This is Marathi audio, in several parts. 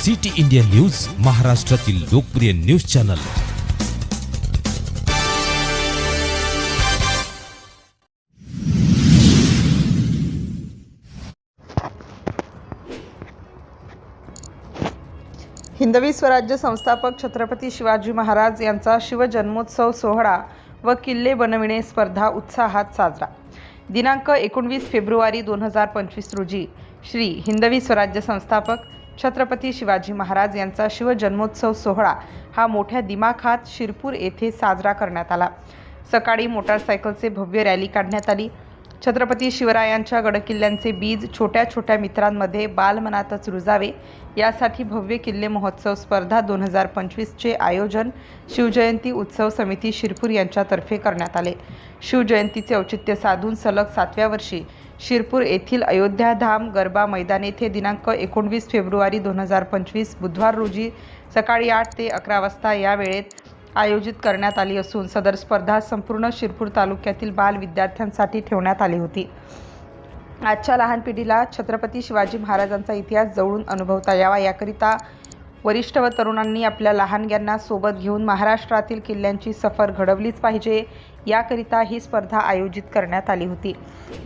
सिटी इंडिया न्यूज, महाराष्ट्रातील लोकप्रिय न्यूज चॅनल। हिंदवी स्वराज्य संस्थापक छत्रपती शिवाजी महाराज यांचा शिवजन्मोत्सव सोहळा व किल्ले बनविणे स्पर्धा उत्साहात साजरा। दिनांक 19 फेब्रुवारी 2025 रोजी श्री हिंदवी स्वराज्य संस्थापक छत्रपती शिवाजी महाराज यांचा शिवजन्मोत्सव सोहळा हा मोठ्या दिमाखात शिरपूर येथे साजरा करण्यात आला। सकाळी मोटारसायकलचे भव्य रॅली काढण्यात आली। छत्रपती शिवरायांच्या गडकिल्ल्यांचे बीज छोट्या छोट्या मित्रांमध्ये बालमनातच रुजावे यासाठी भव्य किल्ले महोत्सव स्पर्धा 2025 चे आयोजन शिवजयंती उत्सव समिती शिरपूर यांच्यातर्फे करण्यात आले। शिवजयंतीचे औचित्य साधून सलग 7व्या वर्षी शिरपूर येथील अयोध्याधाम गरबा मैदान येथे दिनांक 19 फेब्रुवारी 2025 बुधवार रोजी सकाळी 8 ते 11 वाजता या वेळेत आयोजित करण्यात आली असून सदर स्पर्धा संपूर्ण शिरपूर तालुक्यातील बाल विद्यार्थ्यांसाठी ठेवण्यात आली होती। आजच्या लहान पिढीला छत्रपती शिवाजी महाराजांचा इतिहास जवळून अनुभवता यावा याकरिता वरिष्ठ व तरुणांनी आपल्या लहानग्यांना सोबत घेऊन महाराष्ट्रातील किल्ल्यांची सफर घडवलीच पाहिजे याकरिता ही स्पर्धा आयोजित करण्यात आली होती।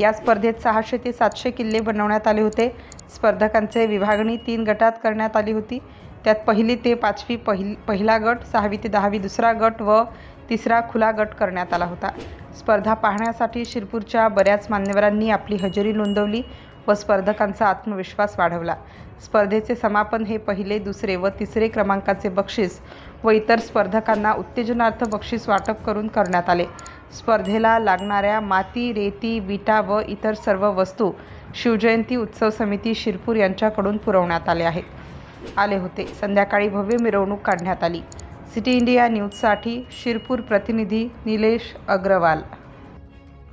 या स्पर्धेत 600 ते 700 किल्ले बनवण्यात आले होते। स्पर्धकांचे विभागणी 3 गटात करण्यात आली होती। त्यात 1ली ते 5वी पहिला गट, 6वी ते 10वी दुसरा गट व तिसरा खुला गट करण्यात आला होता। स्पर्धा पाहण्यासाठी शिरपूरच्या बऱ्याच मान्यवरांनी आपली हजेरी नोंदवली व स्पर्धकांचा आत्मविश्वास वाढवला। स्पर्धेचे समापन हे पहिले, दुसरे व तिसरे क्रमांकाचे बक्षीस व इतर स्पर्धकांना उत्तेजनार्थ बक्षीस वाटप करून करण्यात आले। स्पर्धेला लागणाऱ्या माती, रेती, विटा व इतर सर्व वस्तू शिवजयंती उत्सव समिती शिरपूर यांच्याकडून पुरवण्यात आले होते। संध्याकाळी भव्य मिरवणूक काढण्यात आली। सिटी इंडिया न्यूजसाठी शिरपूर प्रतिनिधी निलेश अग्रवाल।